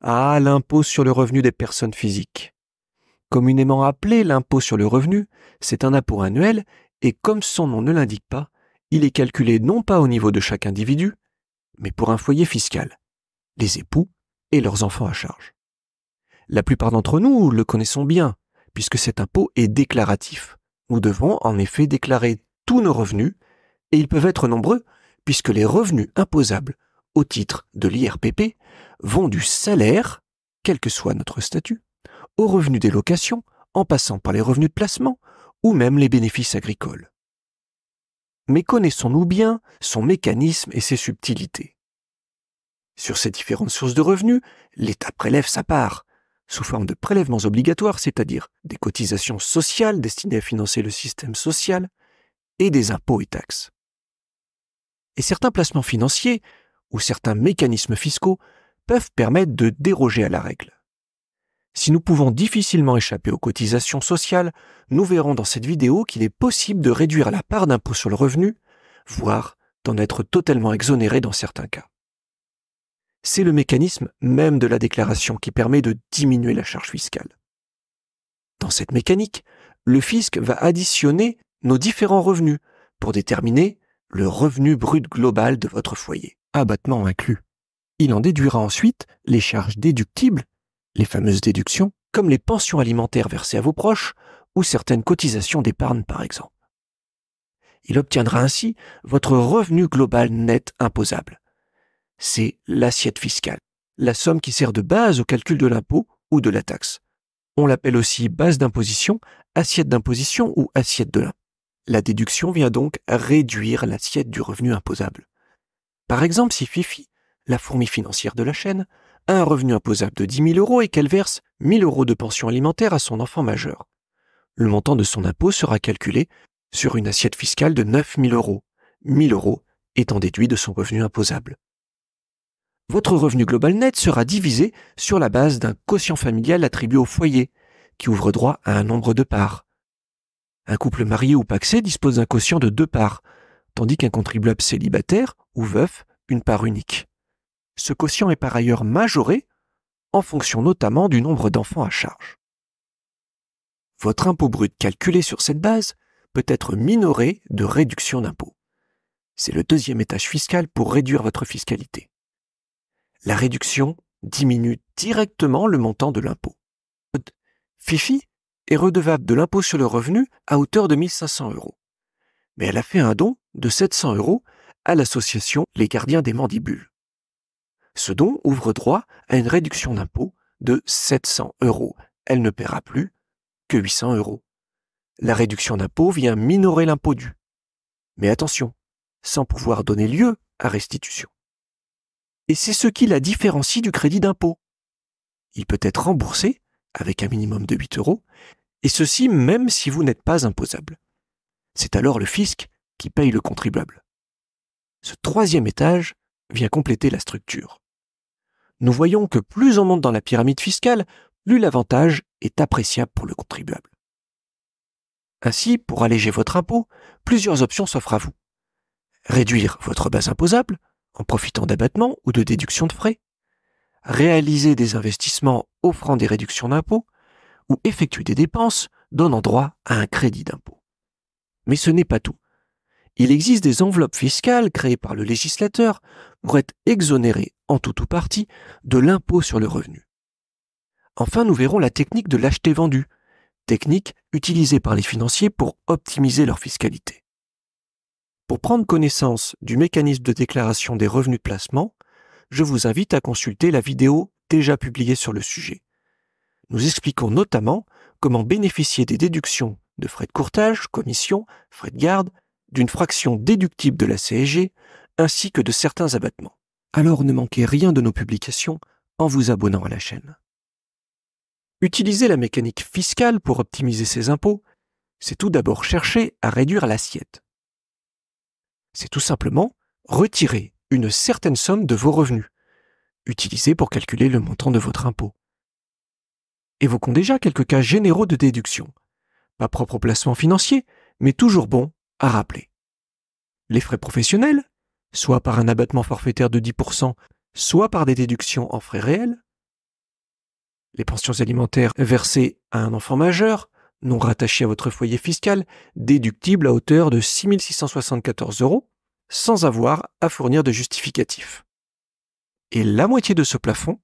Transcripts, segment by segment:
Ah, l'impôt sur le revenu des personnes physiques. Communément appelé l'impôt sur le revenu, c'est un impôt annuel et comme son nom ne l'indique pas, il est calculé non pas au niveau de chaque individu, mais pour un foyer fiscal, les époux et leurs enfants à charge. La plupart d'entre nous le connaissons bien, puisque cet impôt est déclaratif. Nous devons en effet déclarer tous nos revenus, et ils peuvent être nombreux, puisque les revenus imposables au titre de l'IRPP vont du salaire, quel que soit notre statut, aux revenus des locations, en passant par les revenus de placement ou même les bénéfices agricoles. Mais connaissons-nous bien son mécanisme et ses subtilités? Sur ces différentes sources de revenus, l'État prélève sa part, sous forme de prélèvements obligatoires, c'est-à-dire des cotisations sociales destinées à financer le système social, et des impôts et taxes. Et certains placements financiers, ou certains mécanismes fiscaux, peuvent permettre de déroger à la règle. Si nous pouvons difficilement échapper aux cotisations sociales, nous verrons dans cette vidéo qu'il est possible de réduire la part d'impôt sur le revenu, voire d'en être totalement exonéré dans certains cas. C'est le mécanisme même de la déclaration qui permet de diminuer la charge fiscale. Dans cette mécanique, le fisc va additionner nos différents revenus pour déterminer le revenu brut global de votre foyer, abattement inclus. Il en déduira ensuite les charges déductibles, les fameuses déductions, comme les pensions alimentaires versées à vos proches ou certaines cotisations d'épargne par exemple. Il obtiendra ainsi votre revenu global net imposable. C'est l'assiette fiscale, la somme qui sert de base au calcul de l'impôt ou de la taxe. On l'appelle aussi base d'imposition, assiette d'imposition ou assiette de l'impôt. La déduction vient donc réduire l'assiette du revenu imposable. Par exemple, si Fifi, la fourmi financière de la chaîne, a un revenu imposable de 10 000 € et qu'elle verse 1 000 € de pension alimentaire à son enfant majeur, le montant de son impôt sera calculé sur une assiette fiscale de 9 000 €, 1 000 € étant déduit de son revenu imposable. Votre revenu global net sera divisé sur la base d'un quotient familial attribué au foyer, qui ouvre droit à un nombre de parts. Un couple marié ou pacsé dispose d'un quotient de 2 parts, tandis qu'un contribuable célibataire ou veuf, une part unique. Ce quotient est par ailleurs majoré en fonction notamment du nombre d'enfants à charge. Votre impôt brut calculé sur cette base peut être minoré de réduction d'impôt. C'est le deuxième étage fiscal pour réduire votre fiscalité. La réduction diminue directement le montant de l'impôt. Fifi est redevable de l'impôt sur le revenu à hauteur de 1 500 €. Mais elle a fait un don de 700 € à l'association Les Gardiens des Mandibules. Ce don ouvre droit à une réduction d'impôt de 700 €. Elle ne paiera plus que 800 €. La réduction d'impôt vient minorer l'impôt dû. Mais attention, sans pouvoir donner lieu à restitution. Et c'est ce qui la différencie du crédit d'impôt. Il peut être remboursé avec un minimum de 8 €, et ceci même si vous n'êtes pas imposable. C'est alors le fisc qui paye le contribuable. Ce troisième étage vient compléter la structure. Nous voyons que plus on monte dans la pyramide fiscale, plus l'avantage est appréciable pour le contribuable. Ainsi, pour alléger votre impôt, plusieurs options s'offrent à vous. Réduire votre base imposable, en profitant d'abattements ou de déductions de frais, réaliser des investissements offrant des réductions d'impôt, ou effectuer des dépenses donnant droit à un crédit d'impôt. Mais ce n'est pas tout. Il existe des enveloppes fiscales créées par le législateur pour être exonérées en tout ou partie de l'impôt sur le revenu. Enfin, nous verrons la technique de l'acheté-vendu, technique utilisée par les financiers pour optimiser leur fiscalité. Pour prendre connaissance du mécanisme de déclaration des revenus de placement, je vous invite à consulter la vidéo déjà publiée sur le sujet. Nous expliquons notamment comment bénéficier des déductions de frais de courtage, commissions, frais de garde, d'une fraction déductible de la CSG, ainsi que de certains abattements. Alors ne manquez rien de nos publications en vous abonnant à la chaîne. Utiliser la mécanique fiscale pour optimiser ses impôts, c'est tout d'abord chercher à réduire l'assiette. C'est tout simplement retirer une certaine somme de vos revenus, utilisée pour calculer le montant de votre impôt. Évoquons déjà quelques cas généraux de déduction. Pas propre au placement financier, mais toujours bon à rappeler. Les frais professionnels, soit par un abattement forfaitaire de 10%, soit par des déductions en frais réels, Les pensions alimentaires versées à un enfant majeur, non rattachées à votre foyer fiscal, déductibles à hauteur de 6 674 €, sans avoir à fournir de justificatif. Et la moitié de ce plafond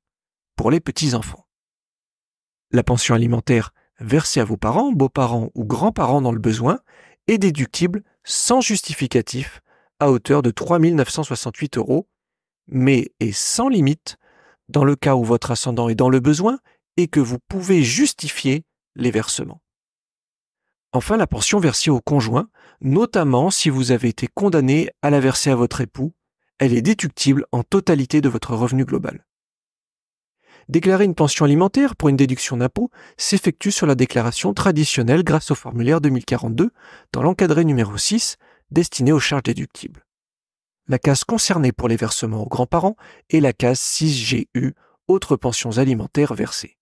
pour les petits-enfants. La pension alimentaire versée à vos parents, beaux-parents ou grands-parents dans le besoin est déductible sans justificatif à hauteur de 3 968 €, mais est sans limite dans le cas où votre ascendant est dans le besoin et que vous pouvez justifier les versements. Enfin, la pension versée au conjoint, notamment si vous avez été condamné à la verser à votre époux, elle est déductible en totalité de votre revenu global. Déclarer une pension alimentaire pour une déduction d'impôt s'effectue sur la déclaration traditionnelle grâce au formulaire 2042 dans l'encadré numéro 6 destiné aux charges déductibles. La case concernée pour les versements aux grands-parents est la case 6GU, autres pensions alimentaires versées.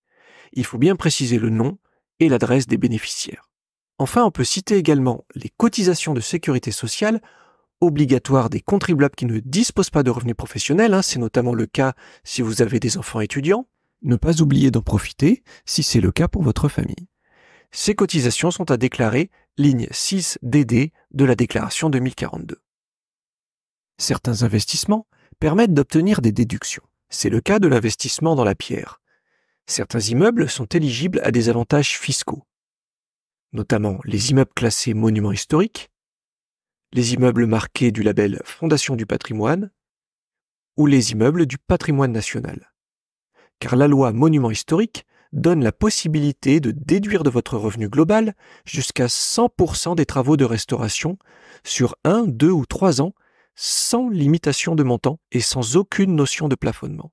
Il faut bien préciser le nom et l'adresse des bénéficiaires. Enfin, on peut citer également les cotisations de sécurité sociale obligatoires des contribuables qui ne disposent pas de revenus professionnels, c'est notamment le cas si vous avez des enfants étudiants. Ne pas oublier d'en profiter si c'est le cas pour votre famille. Ces cotisations sont à déclarer ligne 6DD de la déclaration 2042. Certains investissements permettent d'obtenir des déductions. C'est le cas de l'investissement dans la pierre. Certains immeubles sont éligibles à des avantages fiscaux, notamment les immeubles classés monuments historiques, les immeubles marqués du label Fondation du patrimoine ou les immeubles du patrimoine national. Car la loi monument historique donne la possibilité de déduire de votre revenu global jusqu'à 100% des travaux de restauration sur 1, 2 ou 3 ans sans limitation de montant et sans aucune notion de plafonnement.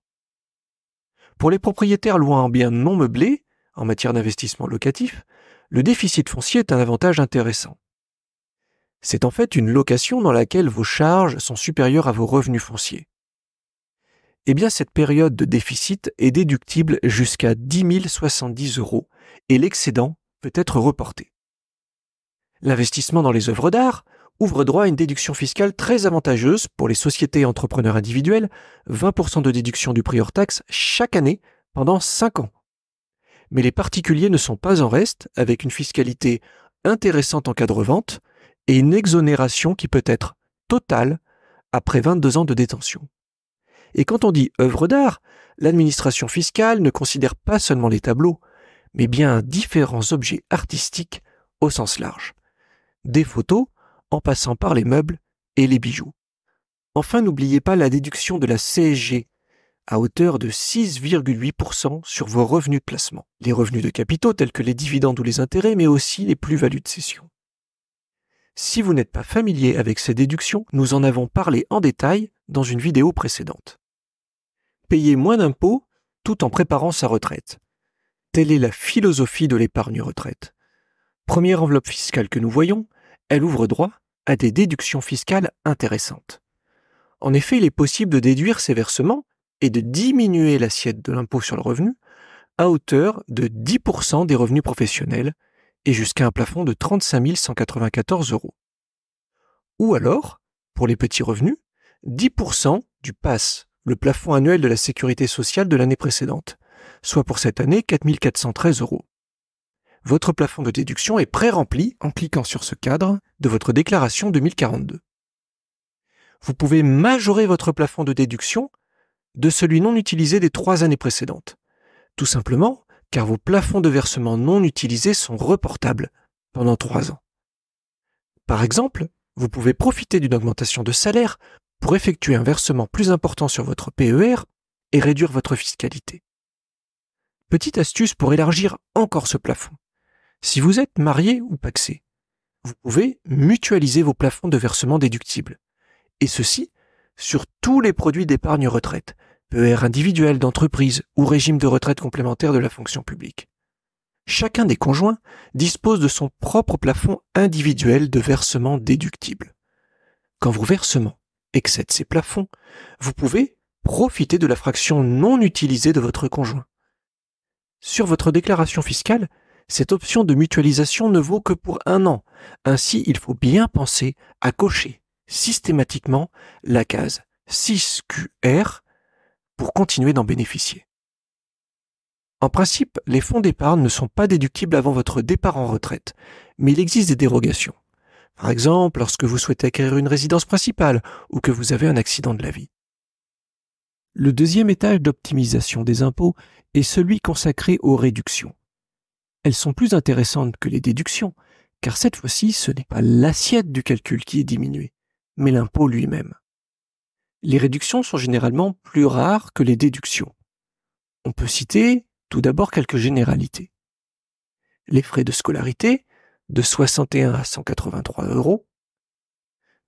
Pour les propriétaires louant un bien non meublé, en matière d'investissement locatif, le déficit foncier est un avantage intéressant. C'est en fait une location dans laquelle vos charges sont supérieures à vos revenus fonciers. Eh bien, cette période de déficit est déductible jusqu'à 10 070 € et l'excédent peut être reporté. L'investissement dans les œuvres d'art ouvre droit à une déduction fiscale très avantageuse pour les sociétés et entrepreneurs individuels, 20% de déduction du prix hors taxe chaque année pendant 5 ans. Mais les particuliers ne sont pas en reste, avec une fiscalité intéressante en cas de revente et une exonération qui peut être totale après 22 ans de détention. Et quand on dit œuvre d'art, l'administration fiscale ne considère pas seulement les tableaux, mais bien différents objets artistiques au sens large. Des photos, en passant par les meubles et les bijoux. Enfin, n'oubliez pas la déduction de la CSG, à hauteur de 6,8% sur vos revenus de placement. Les revenus de capitaux tels que les dividendes ou les intérêts, mais aussi les plus-values de cession. Si vous n'êtes pas familier avec ces déductions, nous en avons parlé en détail dans une vidéo précédente. Payer moins d'impôts tout en préparant sa retraite. Telle est la philosophie de l'épargne retraite. Première enveloppe fiscale que nous voyons, elle ouvre droit à des déductions fiscales intéressantes. En effet, il est possible de déduire ces versements et de diminuer l'assiette de l'impôt sur le revenu à hauteur de 10% des revenus professionnels et jusqu'à un plafond de 35 194 €. Ou alors, pour les petits revenus, 10% du PAS, le plafond annuel de la sécurité sociale de l'année précédente, soit pour cette année 4 413 €. Votre plafond de déduction est pré-rempli en cliquant sur ce cadre de votre déclaration 2042. Vous pouvez majorer votre plafond de déduction de celui non utilisé des 3 années précédentes. Tout simplement car vos plafonds de versement non utilisés sont reportables pendant 3 ans. Par exemple, vous pouvez profiter d'une augmentation de salaire pour effectuer un versement plus important sur votre PER et réduire votre fiscalité. Petite astuce pour élargir encore ce plafond. Si vous êtes marié ou pacsé, vous pouvez mutualiser vos plafonds de versement déductibles. Et ceci sur tous les produits d'épargne retraite, PER individuel d'entreprise ou régime de retraite complémentaire de la fonction publique. Chacun des conjoints dispose de son propre plafond individuel de versement déductible. Quand vos versements excèdent ces plafonds, vous pouvez profiter de la fraction non utilisée de votre conjoint. Sur votre déclaration fiscale, cette option de mutualisation ne vaut que pour 1 an. Ainsi, il faut bien penser à cocher systématiquement la case 6QR pour continuer d'en bénéficier. En principe, les fonds d'épargne ne sont pas déductibles avant votre départ en retraite, mais il existe des dérogations. Par exemple, lorsque vous souhaitez acquérir une résidence principale ou que vous avez un accident de la vie. Le deuxième étage d'optimisation des impôts est celui consacré aux réductions. Elles sont plus intéressantes que les déductions, car cette fois-ci, ce n'est pas l'assiette du calcul qui est diminuée, mais l'impôt lui-même. Les réductions sont généralement plus rares que les déductions. On peut citer tout d'abord quelques généralités. Les frais de scolarité, de 61 à 183 €,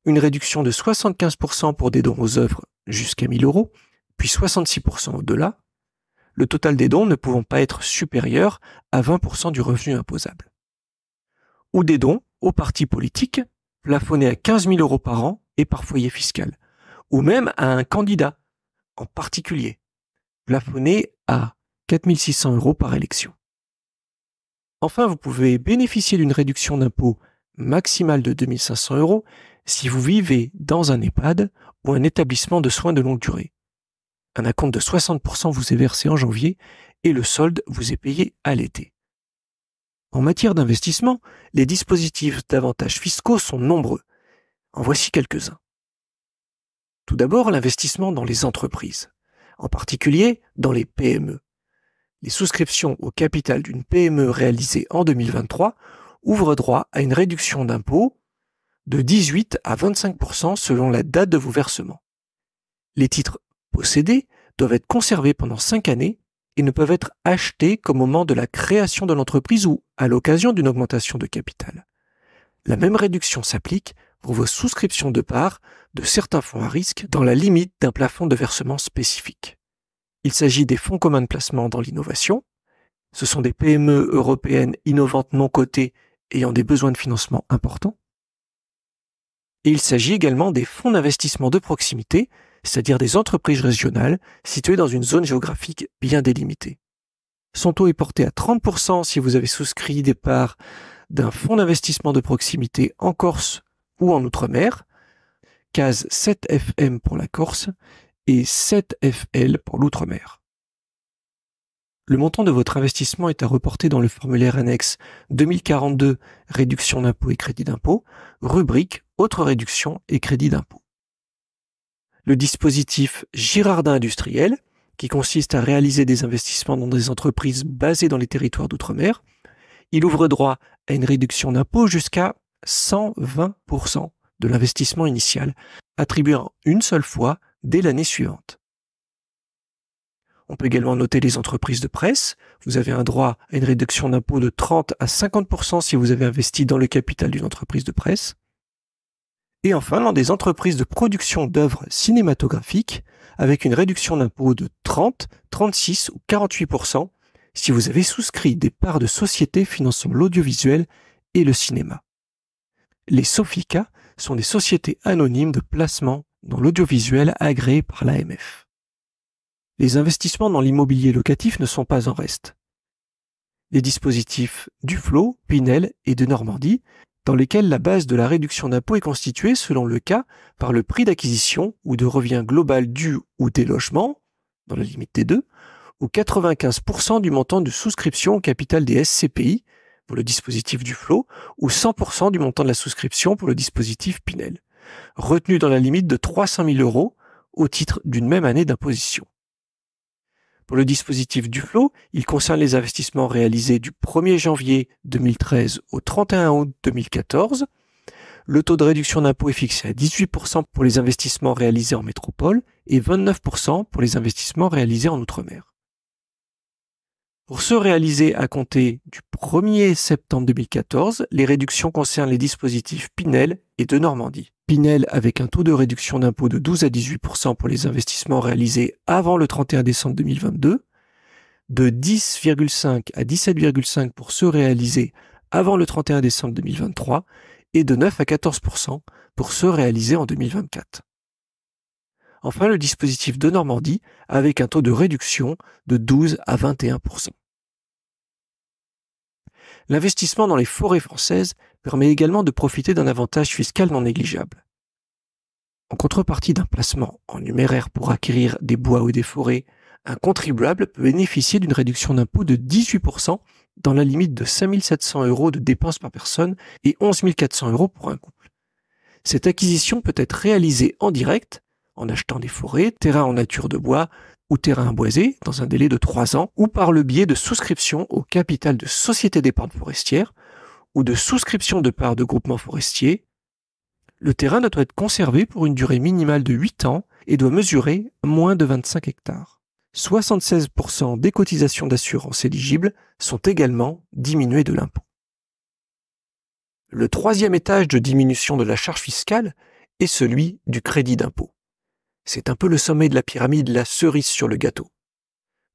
une réduction de 75% pour des dons aux œuvres jusqu'à 1000 €, puis 66% au-delà, le total des dons ne pouvant pas être supérieur à 20% du revenu imposable. Ou des dons aux partis politiques, plafonnés à 15 000 € par an et par foyer fiscal, ou même à un candidat en particulier, plafonné à 4 600 € par élection. Enfin, vous pouvez bénéficier d'une réduction d'impôt maximale de 2 500 € si vous vivez dans un EHPAD ou un établissement de soins de longue durée. Un acompte de 60% vous est versé en janvier et le solde vous est payé à l'été. En matière d'investissement, les dispositifs d'avantages fiscaux sont nombreux. En voici quelques-uns. Tout d'abord, l'investissement dans les entreprises, en particulier dans les PME. Les souscriptions au capital d'une PME réalisées en 2023 ouvrent droit à une réduction d'impôt de 18 à 25% selon la date de vos versements. Les titres possédés doivent être conservés pendant 5 années et ne peuvent être achetés qu'au moment de la création de l'entreprise ou à l'occasion d'une augmentation de capital. La même réduction s'applique pour vos souscriptions de parts de certains fonds à risque dans la limite d'un plafond de versement spécifique. Il s'agit des fonds communs de placement dans l'innovation. Ce sont des PME européennes innovantes non cotées ayant des besoins de financement importants. Et il s'agit également des fonds d'investissement de proximité, c'est-à-dire des entreprises régionales situées dans une zone géographique bien délimitée. Son taux est porté à 30% si vous avez souscrit des parts d'un fonds d'investissement de proximité en Corse ou en Outre-mer, case 7FM pour la Corse et 7FL pour l'Outre-mer. Le montant de votre investissement est à reporter dans le formulaire annexe 2042 réduction d'impôt et crédit d'impôt, rubrique autres réductions et crédits d'impôt. Le dispositif Girardin industriel, qui consiste à réaliser des investissements dans des entreprises basées dans les territoires d'outre-mer, il ouvre droit à une réduction d'impôt jusqu'à 120% de l'investissement initial, attribué en une seule fois dès l'année suivante. On peut également noter les entreprises de presse. Vous avez un droit à une réduction d'impôt de 30 à 50% si vous avez investi dans le capital d'une entreprise de presse. Et enfin, dans des entreprises de production d'œuvres cinématographiques, avec une réduction d'impôt de 30, 36 ou 48% si vous avez souscrit des parts de sociétés finançant l'audiovisuel et le cinéma. Les SOFICA sont des sociétés anonymes de placement dans l'audiovisuel agréées par l'AMF. Les investissements dans l'immobilier locatif ne sont pas en reste. Les dispositifs Duflot, Pinel et de Normandie, dans lesquels la base de la réduction d'impôt est constituée, selon le cas, par le prix d'acquisition ou de revient global du ou des logements, dans la limite des deux, ou 95% du montant de souscription au capital des SCPI pour le dispositif Duflot, ou 100% du montant de la souscription pour le dispositif Pinel, retenu dans la limite de 300 000 € au titre d'une même année d'imposition. Pour le dispositif Duflot, il concerne les investissements réalisés du 1er janvier 2013 au 31 août 2014. Le taux de réduction d'impôt est fixé à 18% pour les investissements réalisés en métropole et 29% pour les investissements réalisés en Outre-mer. Pour ceux réalisés à compter du 1er septembre 2014, les réductions concernent les dispositifs Pinel et de Normandie. Pinel avec un taux de réduction d'impôt de 12 à 18% pour les investissements réalisés avant le 31 décembre 2022, de 10,5 à 17,5 pour ceux réalisés avant le 31 décembre 2023 et de 9 à 14% pour ceux réalisés en 2024. Enfin, le dispositif de Normandie avec un taux de réduction de 12 à 21%. L'investissement dans les forêts françaises permet également de profiter d'un avantage fiscal non négligeable. En contrepartie d'un placement en numéraire pour acquérir des bois ou des forêts un contribuable peut bénéficier d'une réduction d'impôt de 18% dans la limite de 5 700 € de dépenses par personne et 11 400 € pour un couple. Cette acquisition peut être réalisée en direct, en achetant des forêts, terrains en nature de bois ou terrains boisés dans un délai de 3 ans, ou par le biais de souscription au capital de sociétés d'épargne forestière ou de souscription de parts de groupements forestiers. Le terrain doit être conservé pour une durée minimale de 8 ans et doit mesurer moins de 25 hectares. 76% des cotisations d'assurance éligibles sont également diminuées de l'impôt. Le troisième étage de diminution de la charge fiscale est celui du crédit d'impôt. C'est un peu le sommet de la pyramide, la cerise sur le gâteau.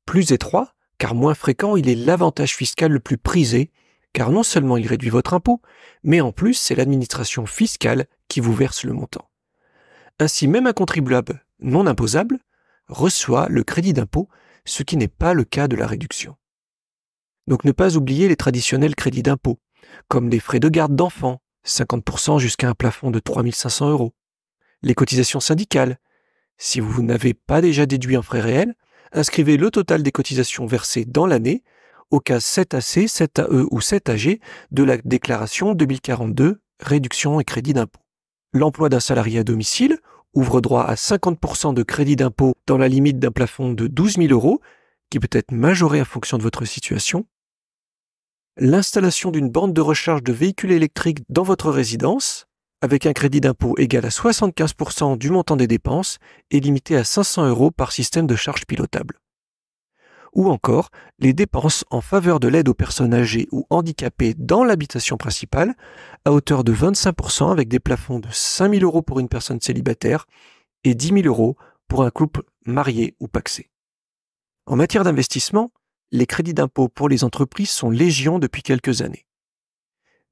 Plus étroit, car moins fréquent, il est l'avantage fiscal le plus prisé, car non seulement il réduit votre impôt, mais en plus c'est l'administration fiscale qui vous verse le montant. Ainsi, même un contribuable non imposable reçoit le crédit d'impôt, ce qui n'est pas le cas de la réduction. Donc ne pas oublier les traditionnels crédits d'impôt, comme les frais de garde d'enfants, 50% jusqu'à un plafond de 3 500 €, les cotisations syndicales. Si vous n'avez pas déjà déduit en frais réels, inscrivez le total des cotisations versées dans l'année au cas 7AC, 7AE ou 7AG de la déclaration 2042, réduction et crédit d'impôt. L'emploi d'un salarié à domicile ouvre droit à 50% de crédit d'impôt dans la limite d'un plafond de 12 000 €, qui peut être majoré en fonction de votre situation. L'installation d'une borne de recharge de véhicules électriques dans votre résidence, avec un crédit d'impôt égal à 75% du montant des dépenses et limité à 500 € par système de charge pilotable. Ou encore, les dépenses en faveur de l'aide aux personnes âgées ou handicapées dans l'habitation principale, à hauteur de 25% avec des plafonds de 5 000 € pour une personne célibataire et 10 000 € pour un couple marié ou pacsé. En matière d'investissement, les crédits d'impôt pour les entreprises sont légion depuis quelques années.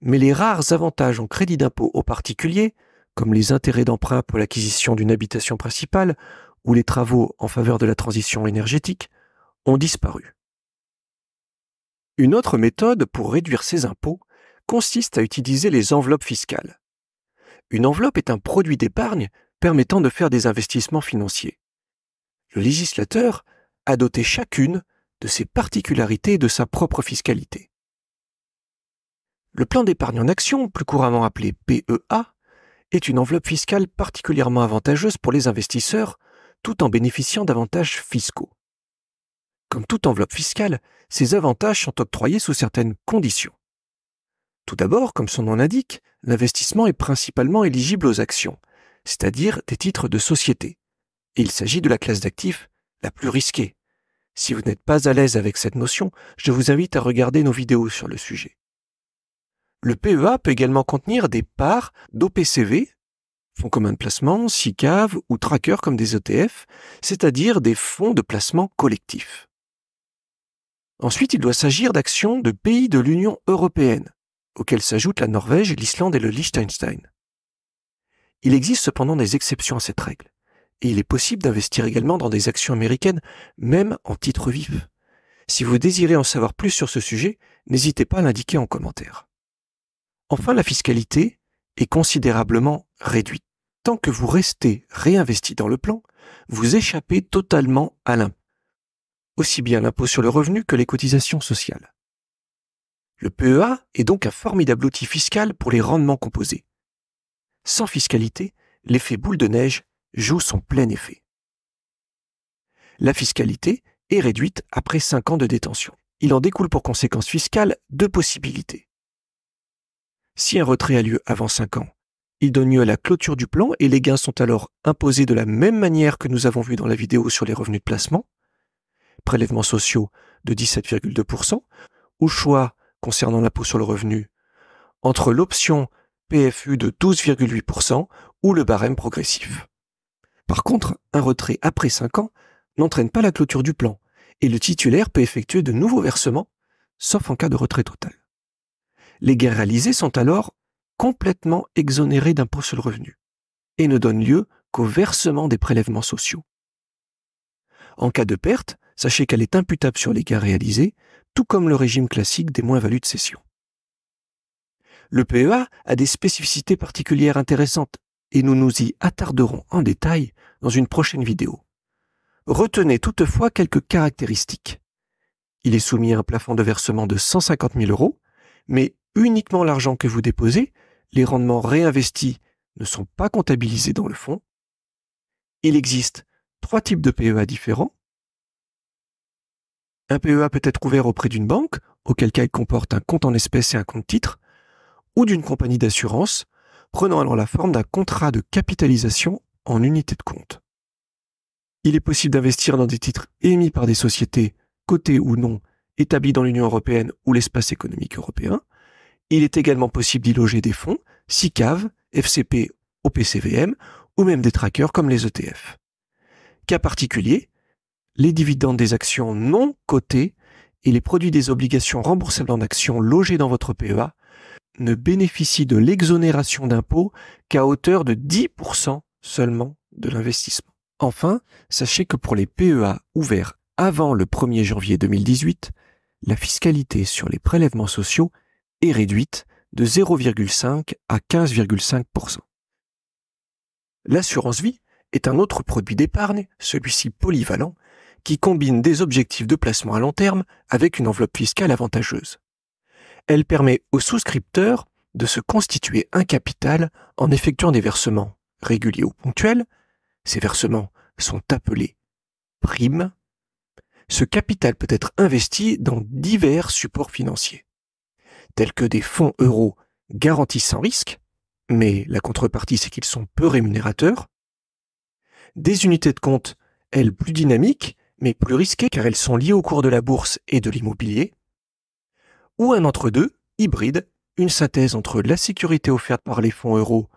Mais les rares avantages en crédit d'impôt aux particuliers, comme les intérêts d'emprunt pour l'acquisition d'une habitation principale ou les travaux en faveur de la transition énergétique, ont disparu. Une autre méthode pour réduire ces impôts consiste à utiliser les enveloppes fiscales. Une enveloppe est un produit d'épargne permettant de faire des investissements financiers. Le législateur a doté chacune de ses particularités et de sa propre fiscalité. Le plan d'épargne en action, plus couramment appelé PEA, est une enveloppe fiscale particulièrement avantageuse pour les investisseurs, tout en bénéficiant d'avantages fiscaux. Comme toute enveloppe fiscale, ces avantages sont octroyés sous certaines conditions. Tout d'abord, comme son nom l'indique, l'investissement est principalement éligible aux actions, c'est-à-dire des titres de société. Et il s'agit de la classe d'actifs la plus risquée. Si vous n'êtes pas à l'aise avec cette notion, je vous invite à regarder nos vidéos sur le sujet. Le PEA peut également contenir des parts d'OPCV, fonds communs de placement, SICAV ou trackers comme des ETF, c'est-à-dire des fonds de placement collectifs. Ensuite, il doit s'agir d'actions de pays de l'Union européenne, auxquels s'ajoutent la Norvège, l'Islande et le Liechtenstein. Il existe cependant des exceptions à cette règle, et il est possible d'investir également dans des actions américaines, même en titre vif. Si vous désirez en savoir plus sur ce sujet, n'hésitez pas à l'indiquer en commentaire. Enfin, la fiscalité est considérablement réduite. Tant que vous restez réinvesti dans le plan, vous échappez totalement à l'impôt, aussi bien l'impôt sur le revenu que les cotisations sociales. Le PEA est donc un formidable outil fiscal pour les rendements composés. Sans fiscalité, l'effet boule de neige joue son plein effet. La fiscalité est réduite après 5 ans de détention. Il en découle pour conséquence fiscale 2 possibilités. Si un retrait a lieu avant 5 ans, il donne lieu à la clôture du plan et les gains sont alors imposés de la même manière que nous avons vu dans la vidéo sur les revenus de placement, prélèvements sociaux de 17,2%, au choix concernant l'impôt sur le revenu entre l'option PFU de 12,8% ou le barème progressif. Par contre, un retrait après 5 ans n'entraîne pas la clôture du plan et le titulaire peut effectuer de nouveaux versements, sauf en cas de retrait total. Les gains réalisés sont alors complètement exonérés d'impôt sur le revenu et ne donnent lieu qu'au versement des prélèvements sociaux. En cas de perte, sachez qu'elle est imputable sur les gains réalisés, tout comme le régime classique des moins-values de cession. Le PEA a des spécificités particulières intéressantes et nous nous y attarderons en détail dans une prochaine vidéo. Retenez toutefois quelques caractéristiques. Il est soumis à un plafond de versement de 150 000 euros, mais uniquement l'argent que vous déposez, les rendements réinvestis ne sont pas comptabilisés dans le fonds. Il existe 3 types de PEA différents. Un PEA peut être ouvert auprès d'une banque, auquel cas il comporte un compte en espèces et un compte titre, ou d'une compagnie d'assurance, prenant alors la forme d'un contrat de capitalisation en unité de compte. Il est possible d'investir dans des titres émis par des sociétés, cotées ou non, établies dans l'Union européenne ou l'espace économique européen. Il est également possible d'y loger des fonds, SICAV, FCP, OPCVM, ou même des trackers comme les ETF. Cas particulier, les dividendes des actions non cotées et les produits des obligations remboursables en actions logées dans votre PEA ne bénéficient de l'exonération d'impôt qu'à hauteur de 10% seulement de l'investissement. Enfin, sachez que pour les PEA ouverts avant le 1er janvier 2018, la fiscalité sur les prélèvements sociaux est réduite de 0,5 à 15,5%. L'assurance vie est un autre produit d'épargne, celui-ci polyvalent, qui combine des objectifs de placement à long terme avec une enveloppe fiscale avantageuse. Elle permet aux souscripteurs de se constituer un capital en effectuant des versements réguliers ou ponctuels. Ces versements sont appelés primes. Ce capital peut être investi dans divers supports financiers, tels que des fonds euros garantis sans risque, mais la contrepartie c'est qu'ils sont peu rémunérateurs, des unités de compte, elles plus dynamiques, mais plus risquées car elles sont liées au cours de la bourse et de l'immobilier, ou un entre-deux, hybride, une synthèse entre la sécurité offerte par les fonds euros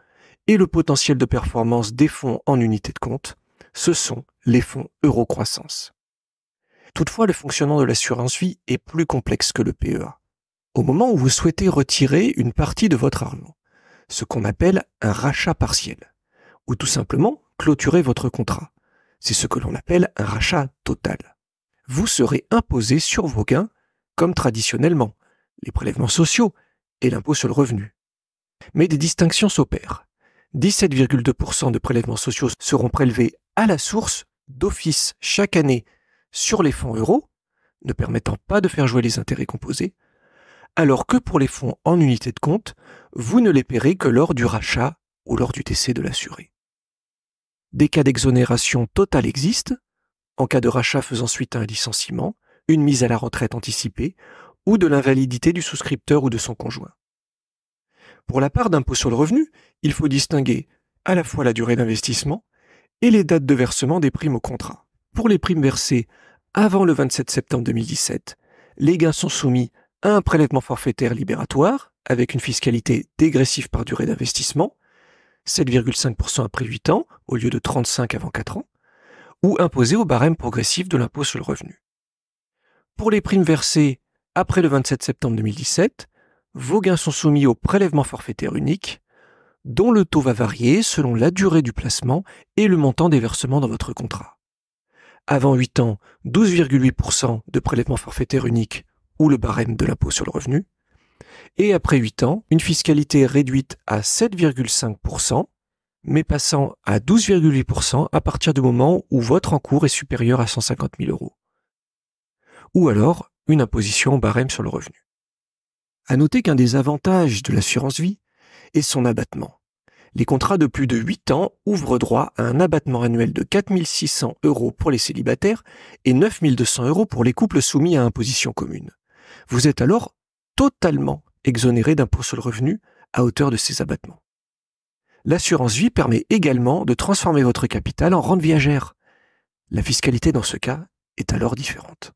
et le potentiel de performance des fonds en unité de compte, ce sont les fonds euro-croissance. Toutefois, le fonctionnement de l'assurance vie est plus complexe que le PEA. Au moment où vous souhaitez retirer une partie de votre argent, ce qu'on appelle un rachat partiel, ou tout simplement clôturer votre contrat, c'est ce que l'on appelle un rachat total. Vous serez imposé sur vos gains comme traditionnellement, les prélèvements sociaux et l'impôt sur le revenu. Mais des distinctions s'opèrent. 17,2% de prélèvements sociaux seront prélevés à la source d'office chaque année sur les fonds euros, ne permettant pas de faire jouer les intérêts composés, alors que pour les fonds en unité de compte, vous ne les paierez que lors du rachat ou lors du décès de l'assuré. Des cas d'exonération totale existent, en cas de rachat faisant suite à un licenciement, une mise à la retraite anticipée ou de l'invalidité du souscripteur ou de son conjoint. Pour la part d'impôt sur le revenu, il faut distinguer à la fois la durée d'investissement et les dates de versement des primes au contrat. Pour les primes versées avant le 27 septembre 2017, les gains sont soumis à un prélèvement forfaitaire libératoire avec une fiscalité dégressive par durée d'investissement, 7,5% après 8 ans au lieu de 35 avant 4 ans, ou imposé au barème progressif de l'impôt sur le revenu. Pour les primes versées après le 27 septembre 2017, vos gains sont soumis au prélèvement forfaitaire unique, dont le taux va varier selon la durée du placement et le montant des versements dans votre contrat. Avant 8 ans, 12,8% de prélèvement forfaitaire unique ou le barème de l'impôt sur le revenu, et après 8 ans, une fiscalité réduite à 7,5%, mais passant à 12,8% à partir du moment où votre encours est supérieur à 150 000 euros. Ou alors, une imposition au barème sur le revenu. À noter qu'un des avantages de l'assurance vie est son abattement. Les contrats de plus de 8 ans ouvrent droit à un abattement annuel de 4 600 euros pour les célibataires et 9 200 euros pour les couples soumis à imposition commune. Vous êtes alors totalement exonéré d'impôt sur le revenu à hauteur de ces abattements. L'assurance vie permet également de transformer votre capital en rente viagère. La fiscalité dans ce cas est alors différente.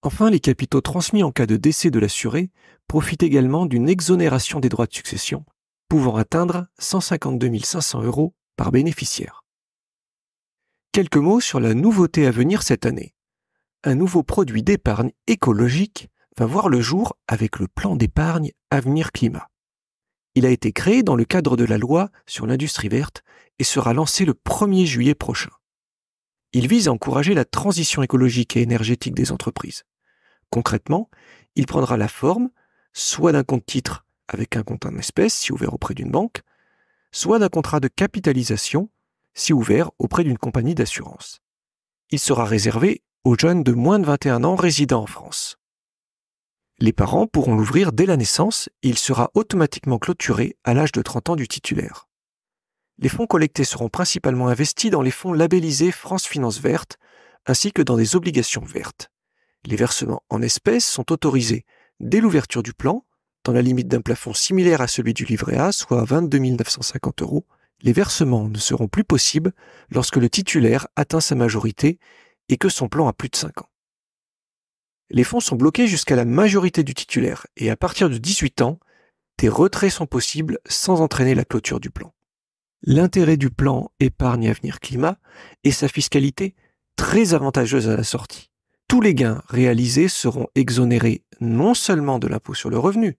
Enfin, les capitaux transmis en cas de décès de l'assuré profitent également d'une exonération des droits de succession, pouvant atteindre 152 500 euros par bénéficiaire. Quelques mots sur la nouveauté à venir cette année. Un nouveau produit d'épargne écologique va voir le jour avec le plan d'épargne Avenir Climat. Il a été créé dans le cadre de la loi sur l'industrie verte et sera lancé le 1er juillet prochain. Il vise à encourager la transition écologique et énergétique des entreprises. Concrètement, il prendra la forme soit d'un compte titre avec un compte en espèces si ouvert auprès d'une banque, soit d'un contrat de capitalisation si ouvert auprès d'une compagnie d'assurance. il sera réservé aux jeunes de moins de 21 ans résidant en France. Les parents pourront l'ouvrir dès la naissance et il sera automatiquement clôturé à l'âge de 30 ans du titulaire. Les fonds collectés seront principalement investis dans les fonds labellisés France Finance Verte ainsi que dans des obligations vertes. Les versements en espèces sont autorisés dès l'ouverture du plan, dans la limite d'un plafond similaire à celui du livret A, soit 22 950 €. Les versements ne seront plus possibles lorsque le titulaire atteint sa majorité et que son plan a plus de 5 ans. Les fonds sont bloqués jusqu'à la majorité du titulaire et à partir de 18 ans, des retraits sont possibles sans entraîner la clôture du plan. L'intérêt du plan Épargne Avenir Climat est sa fiscalité très avantageuse à la sortie. Tous les gains réalisés seront exonérés non seulement de l'impôt sur le revenu,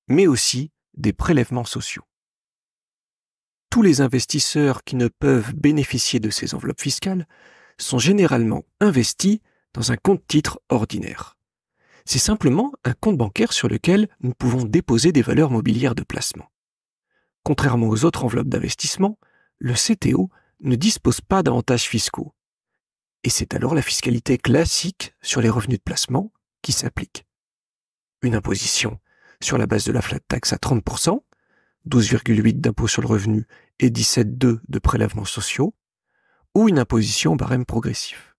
mais aussi des prélèvements sociaux. Tous les investisseurs qui ne peuvent bénéficier de ces enveloppes fiscales sont généralement investis dans un compte-titre ordinaire. C'est simplement un compte bancaire sur lequel nous pouvons déposer des valeurs mobilières de placement. Contrairement aux autres enveloppes d'investissement, le CTO ne dispose pas d'avantages fiscaux. Et c'est alors la fiscalité classique sur les revenus de placement qui s'applique. Une imposition sur la base de la flat tax à 30%, 12,8 d'impôt sur le revenu et 17,2 de prélèvements sociaux, ou une imposition au barème progressif.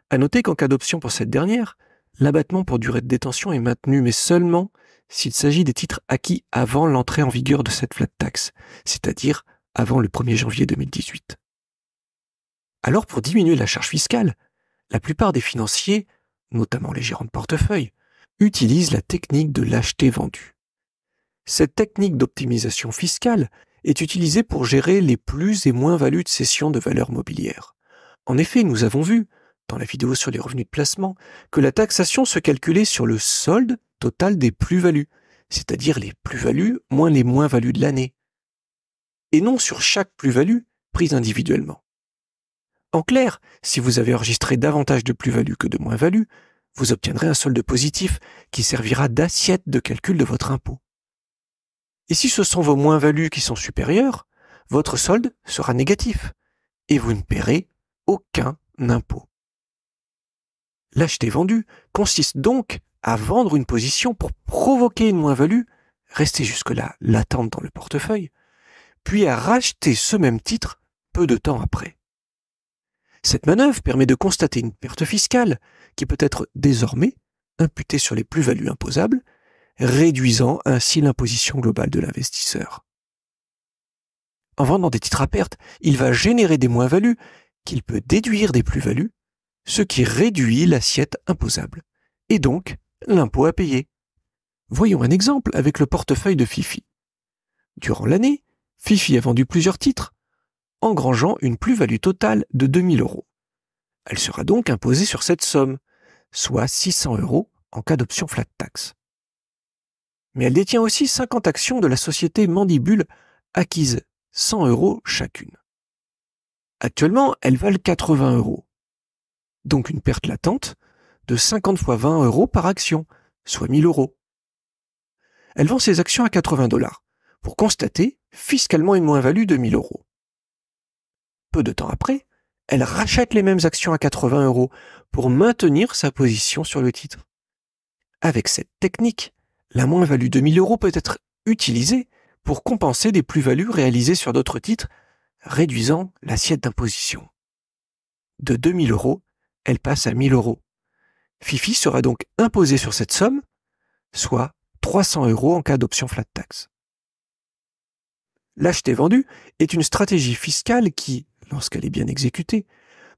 À noter qu'en cas d'option pour cette dernière, l'abattement pour durée de détention est maintenu, mais seulement s'il s'agit des titres acquis avant l'entrée en vigueur de cette flat tax, c'est-à-dire avant le 1er janvier 2018. Alors pour diminuer la charge fiscale, la plupart des financiers, notamment les gérants de portefeuille, utilisent la technique de l'acheter-vendu. Cette technique d'optimisation fiscale est utilisée pour gérer les plus et moins-values de cession de valeurs mobilières. En effet, nous avons vu, dans la vidéo sur les revenus de placement, que la taxation se calculait sur le solde total des plus-values, c'est-à-dire les plus-values moins les moins-values de l'année, et non sur chaque plus-value prise individuellement. En clair, si vous avez enregistré davantage de plus-values que de moins-values, vous obtiendrez un solde positif qui servira d'assiette de calcul de votre impôt. Et si ce sont vos moins-values qui sont supérieures, votre solde sera négatif et vous ne paierez aucun impôt. L'acheter-vendu consiste donc à vendre une position pour provoquer une moins-value, rester jusque-là latente dans le portefeuille, puis à racheter ce même titre peu de temps après. Cette manœuvre permet de constater une perte fiscale qui peut être désormais imputée sur les plus-values imposables, réduisant ainsi l'imposition globale de l'investisseur. En vendant des titres à perte, il va générer des moins-values qu'il peut déduire des plus-values, ce qui réduit l'assiette imposable, et donc l'impôt à payer. Voyons un exemple avec le portefeuille de Fifi. Durant l'année, Fifi a vendu plusieurs titres, engrangeant une plus-value totale de 2 000 €. Elle sera donc imposée sur cette somme, soit 600 € en cas d'option flat tax. Mais elle détient aussi 50 actions de la société Mandibule acquises 100 € chacune. Actuellement, elles valent 80 €. Donc une perte latente de 50 fois 20 € par action, soit 1 000 €. Elle vend ses actions à 80 $ pour constater fiscalement une moins-value de 1 000 €. Peu de temps après, elle rachète les mêmes actions à 80 € pour maintenir sa position sur le titre. Avec cette technique, la moins-value de 1 000 € peut être utilisée pour compenser des plus-values réalisées sur d'autres titres, réduisant l'assiette d'imposition. De 2 000 €, elle passe à 1 000 €. Fifi sera donc imposée sur cette somme, soit 300 € en cas d'option flat tax. L'acheter-vendu est une stratégie fiscale qui, lorsqu'elle est bien exécutée,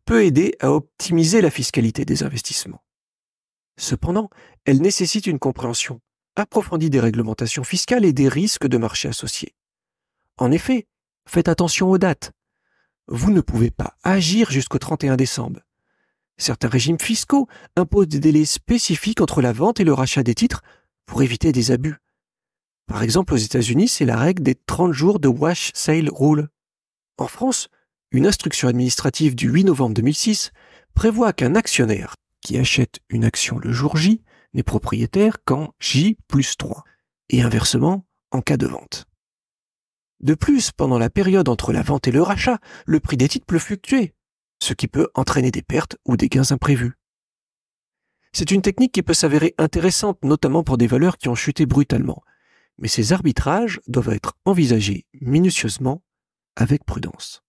peut aider à optimiser la fiscalité des investissements. Cependant, elle nécessite une compréhension approfondie des réglementations fiscales et des risques de marché associés. En effet, faites attention aux dates. Vous ne pouvez pas agir jusqu'au 31 décembre. Certains régimes fiscaux imposent des délais spécifiques entre la vente et le rachat des titres pour éviter des abus. Par exemple, aux États-Unis, c'est la règle des 30 jours de Wash Sale Rule. En France, une instruction administrative du 8 novembre 2006 prévoit qu'un actionnaire qui achète une action le jour J n'est propriétaire qu'en J+3 et inversement en cas de vente. De plus, pendant la période entre la vente et le rachat, le prix des titres peut fluctuer. ce qui peut entraîner des pertes ou des gains imprévus. C'est une technique qui peut s'avérer intéressante, notamment pour des valeurs qui ont chuté brutalement, mais ces arbitrages doivent être envisagés minutieusement avec prudence.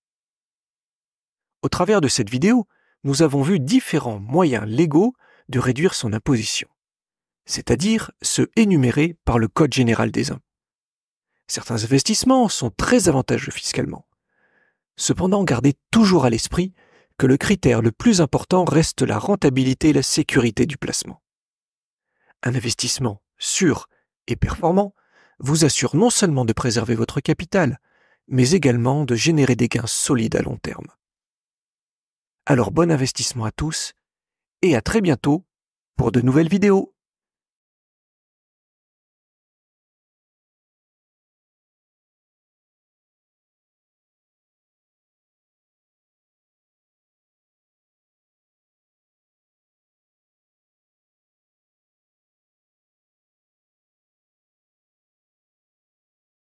Au travers de cette vidéo, nous avons vu différents moyens légaux de réduire son imposition, c'est-à-dire ceux énumérés par le Code général des impôts. Certains investissements sont très avantageux fiscalement. Cependant, gardez toujours à l'esprit que le critère le plus important reste la rentabilité et la sécurité du placement. Un investissement sûr et performant vous assure non seulement de préserver votre capital, mais également de générer des gains solides à long terme. Alors bon investissement à tous et à très bientôt pour de nouvelles vidéos.